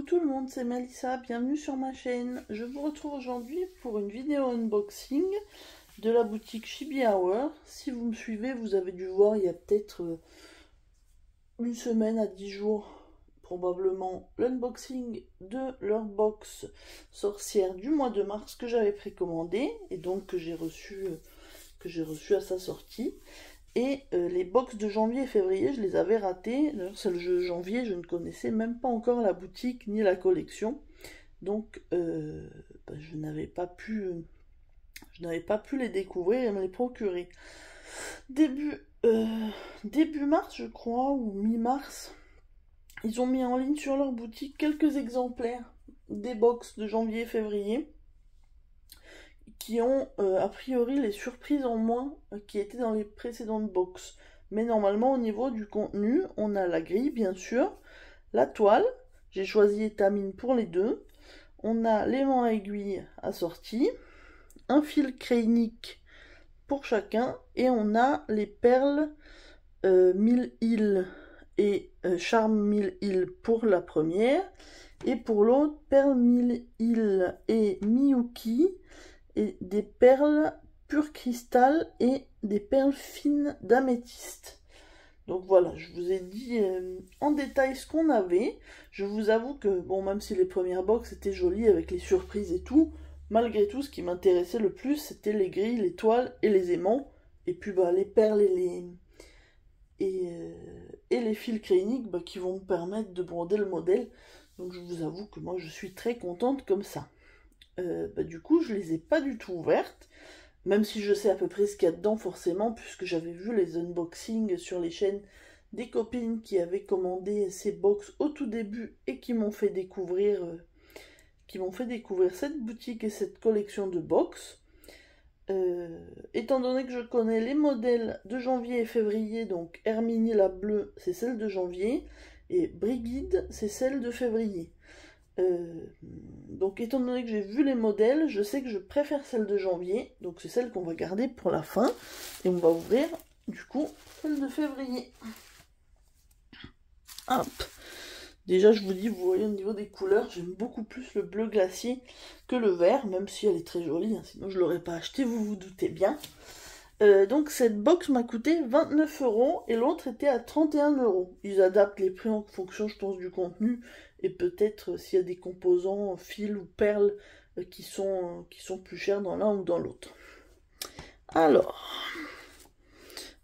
tout le monde, c'est Melissa, bienvenue sur ma chaîne. Je vous retrouve aujourd'hui pour une vidéo unboxing de la boutique Chibi Hour. Si vous me suivez, vous avez dû voir il y a peut-être une semaine à 10 jours, probablement, l'unboxing de leur box sorcière du mois de mars que j'avais précommandé et donc que j'ai reçu à sa sortie. Et les box de janvier et février, je les avais ratés. D'ailleurs, celle de janvier, je ne connaissais même pas encore la boutique ni la collection. Donc, je n'avais pas pu les découvrir et me les procurer. Début mars, je crois, ou mi-mars, ils ont mis en ligne sur leur boutique quelques exemplaires des box de janvier et février, qui ont a priori les surprises en moins qui étaient dans les précédentes box. Mais normalement au niveau du contenu, on a la grille bien sûr, la toile, j'ai choisi étamine pour les deux, on a l'aimant à aiguille assorti, un fil créinique pour chacun, et on a les perles 1000 îles et charme 1000 îles pour la première, et pour l'autre perles 1000 îles et Miyuki, et des perles pur cristal et des perles fines d'améthyste. Donc voilà, je vous ai dit en détail ce qu'on avait. Je vous avoue que, bon, même si les premières box étaient jolies avec les surprises et tout, malgré tout, ce qui m'intéressait le plus, c'était les grilles, les toiles et les aimants. Et puis les perles et les fils créiniques qui vont me permettre de broder le modèle. Donc je vous avoue que moi je suis très contente comme ça. Du coup, je les ai pas du tout ouvertes, même si je sais à peu près ce qu'il y a dedans forcément, puisque j'avais vu les unboxings sur les chaînes des copines qui avaient commandé ces box au tout début et qui m'ont fait découvrir cette boutique et cette collection de box. Étant donné que je connais les modèles de janvier et février, donc Herminie la bleue, c'est celle de janvier, et Brigide, c'est celle de février. Donc étant donné que j'ai vu les modèles, je sais que je préfère celle de janvier, donc c'est celle qu'on va garder pour la fin, et on va ouvrir du coup celle de février. Hop. Déjà je vous dis, vous voyez au niveau des couleurs, j'aime beaucoup plus le bleu glacier que le vert, même si elle est très jolie, hein, sinon je l'aurais pas acheté, vous vous doutez bien. Donc cette box m'a coûté 29 € et l'autre était à 31 €. Ils adaptent les prix en fonction, je pense, du contenu et peut-être s'il y a des composants, fils ou perles qui sont plus chers dans l'un ou dans l'autre. Alors,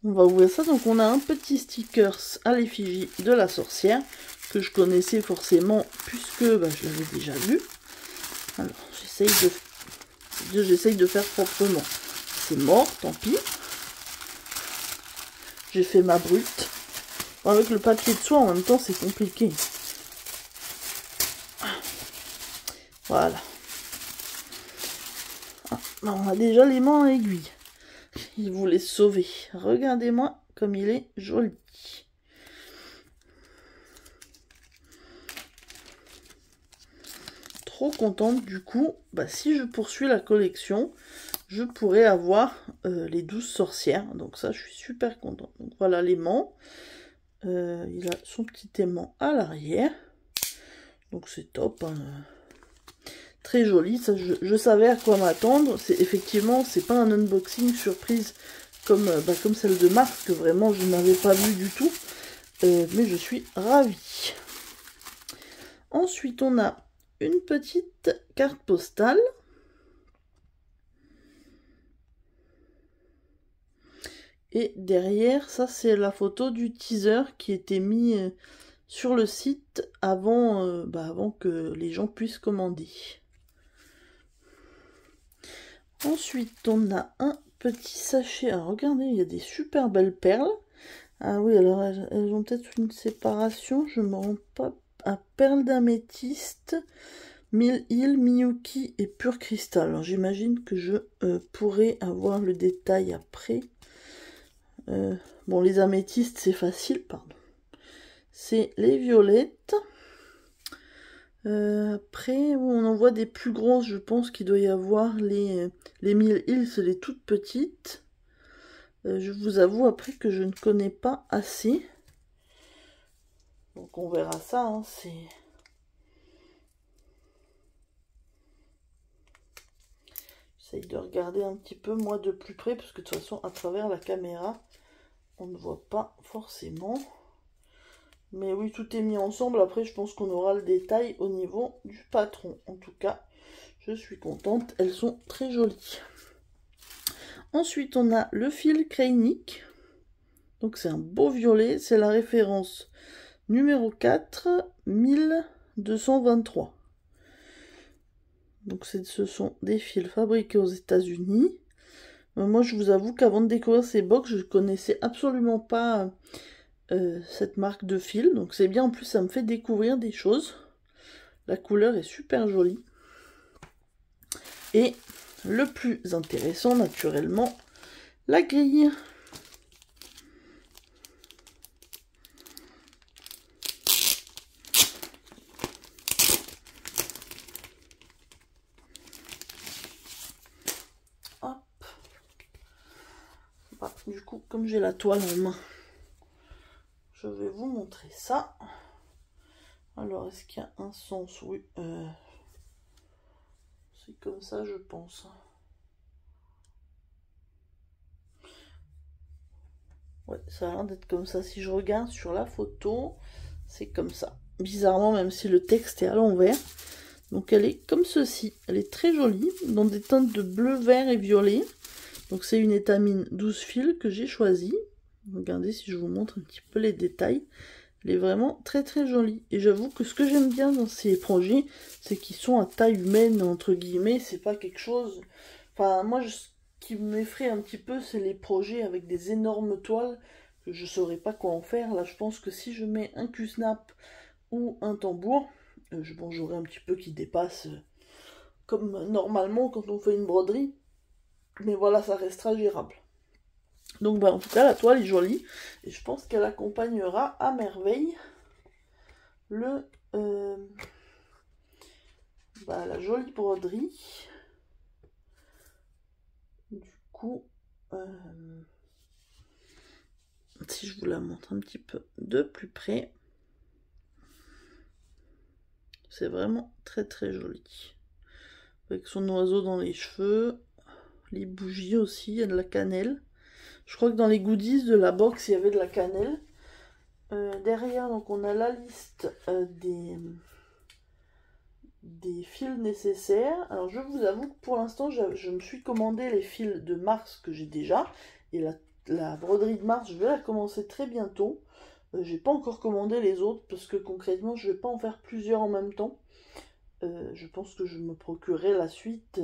on va ouvrir ça. Donc on a un petit stickers à l'effigie de la sorcière que je connaissais forcément puisque je l'avais déjà vu. Alors j'essaye de faire proprement. C'est mort, tant pis. J'ai fait ma brute. Bon, avec le papier de soie, en même temps, c'est compliqué. Voilà. On a déjà l'aimant à aiguille. Il voulait se sauver. Regardez-moi comme il est joli. Trop contente du coup. Si je poursuis la collection, je pourrais avoir les 12 sorcières. Donc ça, je suis super contente. Donc voilà l'aimant. Il a son petit aimant à l'arrière. Donc c'est top. Hein. Très joli. Ça, je savais à quoi m'attendre. Effectivement, c'est pas un unboxing surprise comme celle de mars, que vraiment je n'avais pas vu du tout. Mais je suis ravie. Ensuite, on a une petite carte postale. Et derrière, ça c'est la photo du teaser qui était mis sur le site avant que les gens puissent commander. Ensuite, on a un petit sachet. Alors, regardez, il y a des super belles perles. Ah oui, alors elles ont peut-être une séparation. Je ne me rends pas à perles d'améthyste, 1000 îles, Miyuki et pur cristal. Alors, j'imagine que je pourrais avoir le détail après. Bon, les améthystes, c'est facile, pardon. C'est les violettes. Après, on en voit des plus grosses, je pense qu'il doit y avoir les 1000 îles, c'est les toutes petites. Je vous avoue après que je ne connais pas assez. Donc on verra ça, hein, J'essaye de regarder un petit peu moi de plus près, parce que de toute façon à travers la caméra, on ne voit pas forcément. Mais oui, tout est mis ensemble. Après, je pense qu'on aura le détail au niveau du patron. En tout cas, je suis contente. Elles sont très jolies. Ensuite, on a le fil Kreynik. Donc, c'est un beau violet. C'est la référence numéro 4, 1223. Donc, ce sont des fils fabriqués aux États-Unis. Moi, je vous avoue qu'avant de découvrir ces box, je ne connaissais absolument pas cette marque de fil. Donc, c'est bien. En plus, ça me fait découvrir des choses. La couleur est super jolie. Et le plus intéressant, naturellement, la grille. Hop. Bah, du coup, comme j'ai la toile en main, je vais vous montrer ça. Alors, est-ce qu'il y a un sens? Oui. C'est comme ça, je pense. Ouais, ça a l'air d'être comme ça. Si je regarde sur la photo, c'est comme ça. Bizarrement, même si le texte est à l'envers. Donc elle est comme ceci. Elle est très jolie, dans des teintes de bleu, vert et violet. Donc c'est une étamine 12 fils que j'ai choisie. Regardez si je vous montre un petit peu les détails. Elle est vraiment très très jolie. Et j'avoue que ce que j'aime bien dans ces projets, c'est qu'ils sont à taille humaine, entre guillemets. C'est pas quelque chose... Enfin, moi, ce qui m'effraie un petit peu, c'est les projets avec des énormes toiles que je saurais pas quoi en faire. Là, je pense que si je mets un Q-snap ou un tambour, bon, j'aurai un petit peu qui dépasse comme normalement quand on fait une broderie. Mais voilà, ça restera gérable. Donc bah, en tout cas, la toile est jolie. Et je pense qu'elle accompagnera à merveille la jolie broderie. Du coup, si je vous la montre un petit peu de plus près, c'est vraiment très très joli. Avec son oiseau dans les cheveux, les bougies aussi, il y a de la cannelle. Je crois que dans les goodies de la box, il y avait de la cannelle. Derrière, donc on a la liste des fils nécessaires. Alors je vous avoue que pour l'instant, je me suis commandé les fils de mars que j'ai déjà. Et la broderie de mars, je vais la commencer très bientôt. J'ai pas encore commandé les autres parce que concrètement, je vais pas en faire plusieurs en même temps. Je pense que je me procurerai la suite,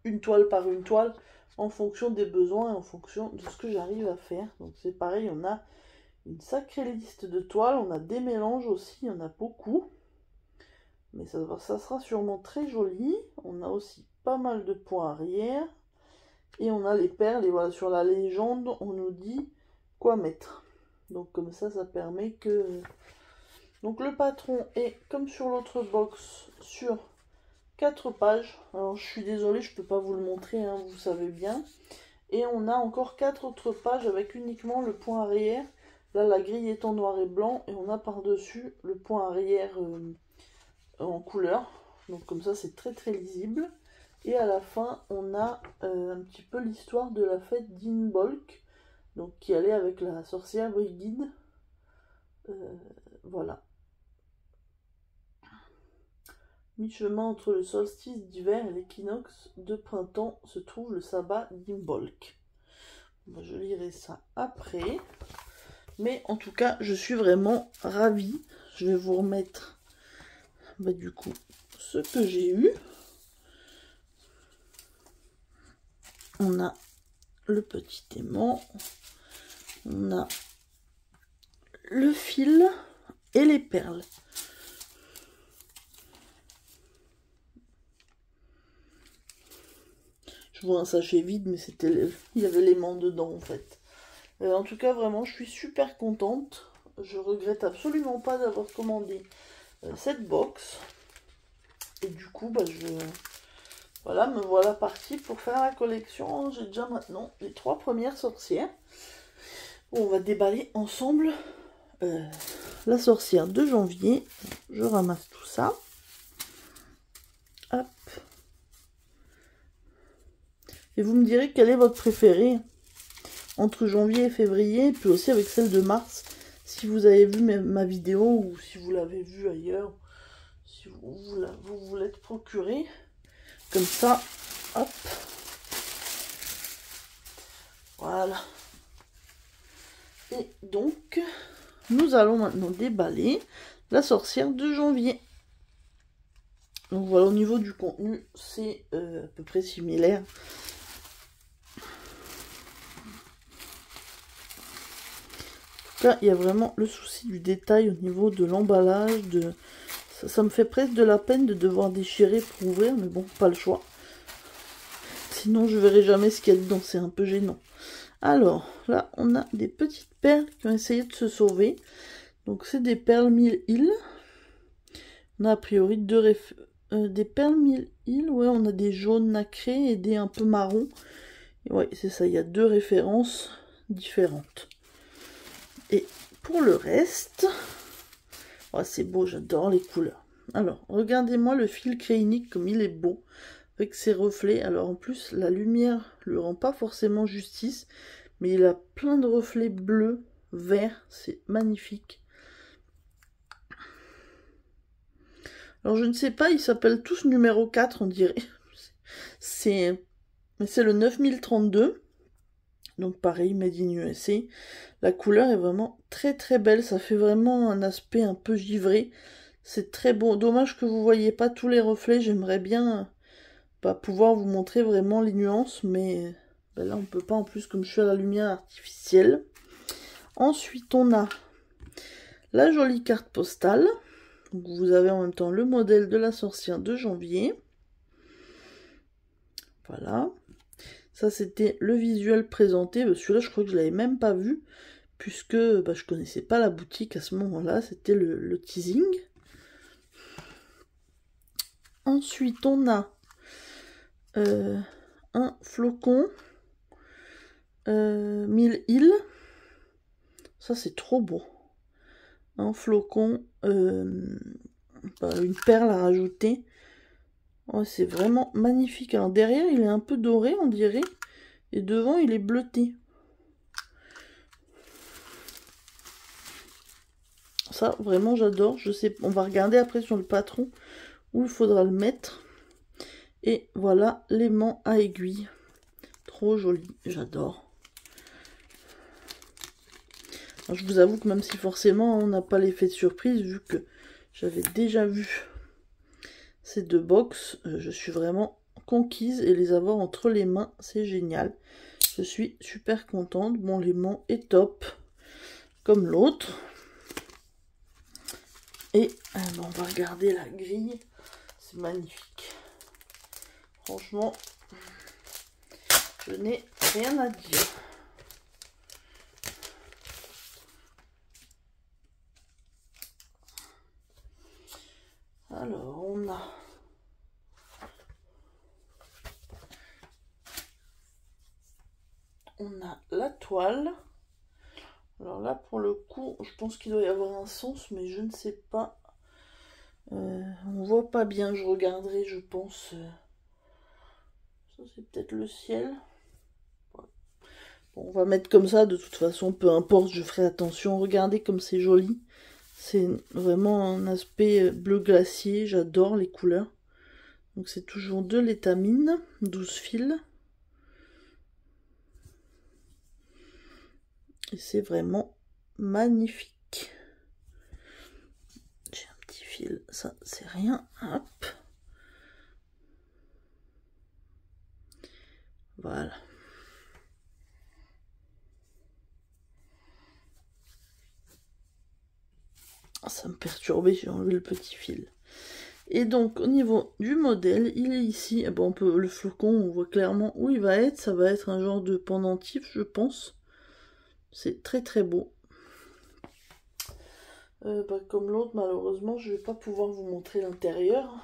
une toile par une toile, en fonction des besoins et en fonction de ce que j'arrive à faire. Donc c'est pareil, on a une sacrée liste de toiles, on a des mélanges aussi, il y en a beaucoup. Mais ça sera sûrement très joli. On a aussi pas mal de points arrière. Et on a les perles, et voilà, sur la légende, on nous dit quoi mettre. Donc comme ça permet que... Donc le patron est, comme sur l'autre box, sur 4 pages. Alors je suis désolée, je ne peux pas vous le montrer, hein, vous savez bien. Et on a encore 4 autres pages avec uniquement le point arrière. Là, la grille est en noir et blanc. Et on a par-dessus le point arrière en couleur. Donc comme ça, c'est très très lisible. Et à la fin, on a un petit peu l'histoire de la fête d'Imbolc. Donc qui allait avec la sorcière Brigid. Voilà. Mi-chemin entre le solstice d'hiver et l'équinoxe de printemps se trouve le sabbat d'Imbolc. Je lirai ça après. Mais en tout cas, je suis vraiment ravie. Je vais vous remettre du coup ce que j'ai eu. On a le petit aimant. On a le fil et les perles. Je vois un sachet vide, mais il y avait l'aimant dedans en fait. En tout cas, vraiment, je suis super contente. Je regrette absolument pas d'avoir commandé cette box. Et du coup, voilà, me voilà partie pour faire la collection. J'ai déjà maintenant les 3 premières sorcières. On va déballer ensemble la sorcière de janvier. Je ramasse tout ça. Hop. Et vous me direz quel est votre préféré entre janvier et février, puis aussi avec celle de mars, si vous avez vu ma vidéo ou si vous l'avez vue ailleurs, si vous l'êtes procuré. Comme ça, hop. Voilà. Et donc, nous allons maintenant déballer la sorcière de janvier. Donc voilà, au niveau du contenu, c'est à peu près similaire. En tout cas, il y a vraiment le souci du détail au niveau de l'emballage. Ça me fait presque de la peine de devoir déchirer pour ouvrir, mais bon, pas le choix. Sinon, je verrai jamais ce qu'il y a dedans, c'est un peu gênant. Alors, là, on a des petites perles qui ont essayé de se sauver. Donc, c'est des perles 1000 îles. On a a priori des perles 1000 îles. Ouais, on a des jaunes nacrés et des un peu marrons. Et ouais, c'est ça, il y a 2 références différentes. Et pour le reste, oh, c'est beau, j'adore les couleurs. Alors, regardez-moi le fil créinique comme il est beau, avec ses reflets. Alors en plus, la lumière lui rend pas forcément justice, mais il a plein de reflets bleus, verts, c'est magnifique. Alors je ne sais pas, ils s'appellent tous numéro 4, on dirait. C'est le 9032. Donc pareil, made in USA. La couleur est vraiment très très belle. Ça fait vraiment un aspect un peu givré. C'est très beau. Dommage que vous voyez pas tous les reflets. J'aimerais bien pouvoir vous montrer vraiment les nuances. Mais là on peut pas en plus comme je suis à la lumière artificielle. Ensuite on a la jolie carte postale. Donc, vous avez en même temps le modèle de la sorcière de janvier. Voilà. Ça, c'était le visuel présenté. Celui-là, je crois que je ne l'avais même pas vu, puisque je connaissais pas la boutique à ce moment-là. C'était le teasing. Ensuite, on a un flocon 1000 îles. Ça, c'est trop beau. Un flocon, une perle à rajouter. Oh, c'est vraiment magnifique. Alors, derrière, il est un peu doré, on dirait. Et devant, il est bleuté. Ça, vraiment, j'adore. Je sais, on va regarder après sur le patron où il faudra le mettre. Et voilà l'aimant à aiguille. Trop joli, j'adore. Je vous avoue que même si forcément on n'a pas l'effet de surprise, vu que j'avais déjà vu ces 2 box, je suis vraiment conquise et les avoir entre les mains, c'est génial. Je suis super contente. Bon, l'aimant est top, comme l'autre. Et on va regarder la grille. C'est magnifique. Franchement, je n'ai rien à dire. Alors, on a la toile. Alors là, pour le coup, je pense qu'il doit y avoir un sens, mais je ne sais pas. On voit pas bien, je regarderai, je pense. Ça, c'est peut-être le ciel. Ouais. Bon, on va mettre comme ça, de toute façon, peu importe, je ferai attention. Regardez comme c'est joli. C'est vraiment un aspect bleu glacier, j'adore les couleurs. Donc c'est toujours de l'étamine, 12 fils. Et c'est vraiment magnifique. J'ai un petit fil, ça c'est rien. Hop. Voilà. Ça me perturbait, j'ai enlevé le petit fil. Et donc au niveau du modèle, il est ici. Bon, le flocon, on voit clairement où il va être. Ça va être un genre de pendentif, je pense. C'est très très beau. Comme l'autre, malheureusement, je ne vais pas pouvoir vous montrer l'intérieur.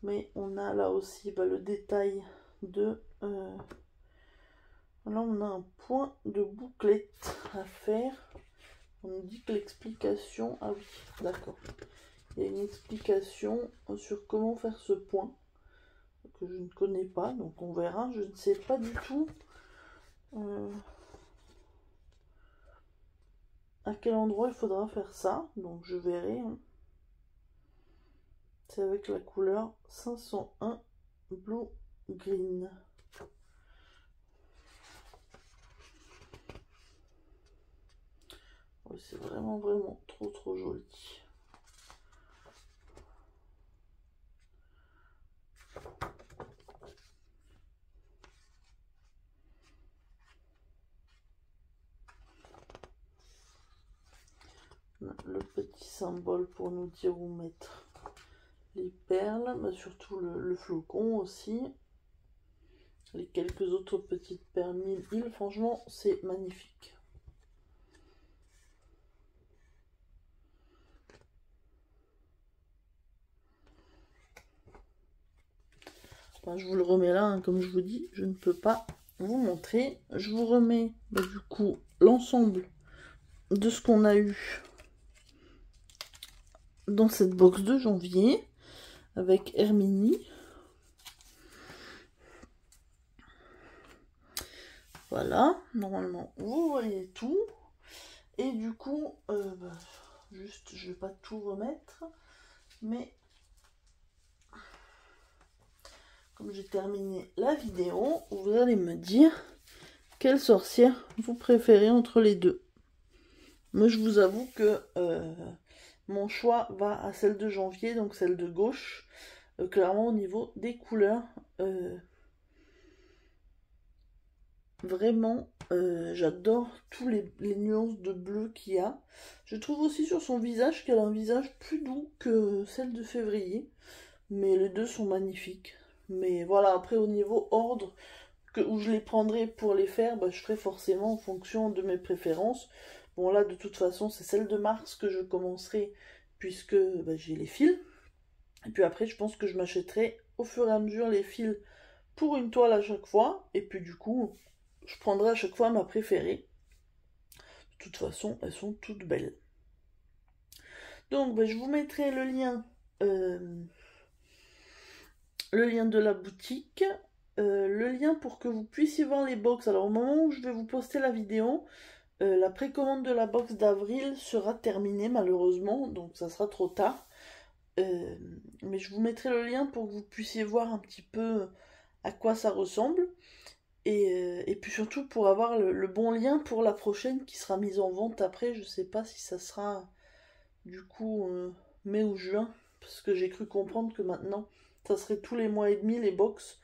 Mais on a là aussi le détail de... Là, on a un point de bouclette à faire. On nous dit que l'explication... Ah oui, d'accord. Il y a une explication sur comment faire ce point que je ne connais pas, donc on verra. Je ne sais pas du tout à quel endroit il faudra faire ça, donc je verrai. Hein. C'est avec la couleur 501 Blue Green. Ouais, c'est vraiment trop joli. Le petit symbole pour nous dire où mettre les perles, bah surtout le flocon aussi. Les quelques autres petites perles 1000, franchement c'est magnifique. Enfin, je vous le remets là, hein, comme je vous dis, je ne peux pas vous montrer. Je vous remets bah, du coup l'ensemble de ce qu'on a eu dans cette box de janvier avec Herminie. Voilà, normalement vous voyez tout. Et du coup, bah, juste, je vais pas tout remettre, mais comme j'ai terminé la vidéo, vous allez me dire quelle sorcière vous préférez entre les deux. Moi, je vous avoue que mon choix va à celle de janvier, donc celle de gauche. Clairement, au niveau des couleurs, vraiment, j'adore tous les nuances de bleu qu'il y a. Je trouve aussi sur son visage qu'elle a un visage plus doux que celle de février. Mais les deux sont magnifiques. Mais voilà, après au niveau ordre, où je les prendrai pour les faire, bah, je ferai forcément en fonction de mes préférences. Bon là, de toute façon, c'est celle de mars que je commencerai, puisque bah, j'ai les fils. Et puis après, je pense que je m'achèterai au fur et à mesure les fils pour une toile à chaque fois. Et puis du coup, je prendrai à chaque fois ma préférée. De toute façon, elles sont toutes belles. Donc, bah, je vous mettrai le lien de la boutique, le lien pour que vous puissiez voir les box. Alors au moment où je vais vous poster la vidéo, la précommande de la box d'avril sera terminée malheureusement, donc ça sera trop tard. Mais je vous mettrai le lien pour que vous puissiez voir un petit peu à quoi ça ressemble. Et puis surtout pour avoir le bon lien pour la prochaine qui sera mise en vente après. Je sais pas si ça sera du coup mai ou juin, parce que j'ai cru comprendre que maintenant ça serait tous les mois et demi les box.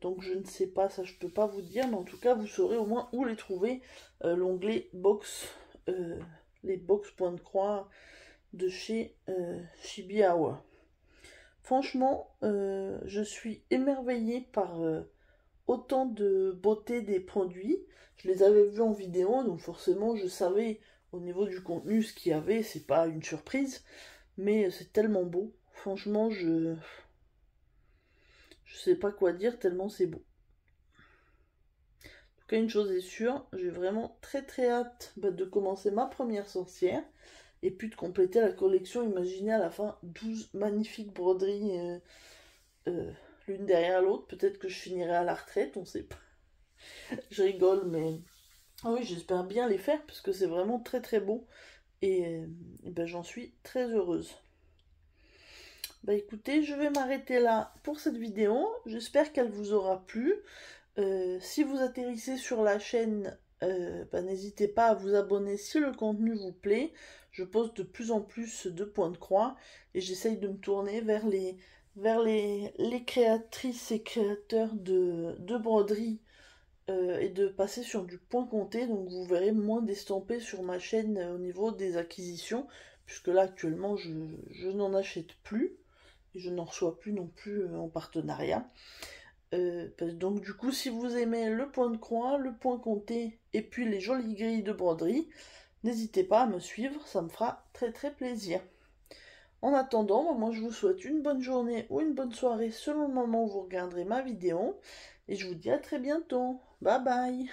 Donc je ne sais pas, ça je peux pas vous dire, mais en tout cas vous saurez au moins où les trouver. L'onglet box, les box point de croix de chez Chibi Hour. Franchement, je suis émerveillée par autant de beauté des produits. Je les avais vus en vidéo, donc forcément je savais au niveau du contenu ce qu'il y avait. C'est pas une surprise, mais c'est tellement beau. Franchement, je sais pas quoi dire tellement c'est beau. En tout cas, une chose est sûre, j'ai vraiment très hâte de commencer ma première sorcière. Et puis de compléter la collection. Imaginez à la fin 12 magnifiques broderies l'une derrière l'autre. Peut-être que je finirai à la retraite, on sait pas. Je rigole, mais ah oui, j'espère bien les faire parce que c'est vraiment très beau. Et ben, j'en suis très heureuse. Bah écoutez, je vais m'arrêter là pour cette vidéo. J'espère qu'elle vous aura plu. Si vous atterrissez sur la chaîne, bah, n'hésitez pas à vous abonner si le contenu vous plaît. Je poste de plus en plus de points de croix et j'essaye de me tourner vers les créatrices et créateurs de broderie et de passer sur du point compté. Donc vous verrez moins d'estampés sur ma chaîne au niveau des acquisitions, puisque là actuellement je n'en achète plus et je n'en reçois plus non plus en partenariat. Donc du coup, si vous aimez le point de croix, le point compté et puis les jolies grilles de broderie, n'hésitez pas à me suivre, ça me fera très plaisir. En attendant, moi je vous souhaite une bonne journée ou une bonne soirée selon le moment où vous regarderez ma vidéo. Et je vous dis à très bientôt. Bye bye.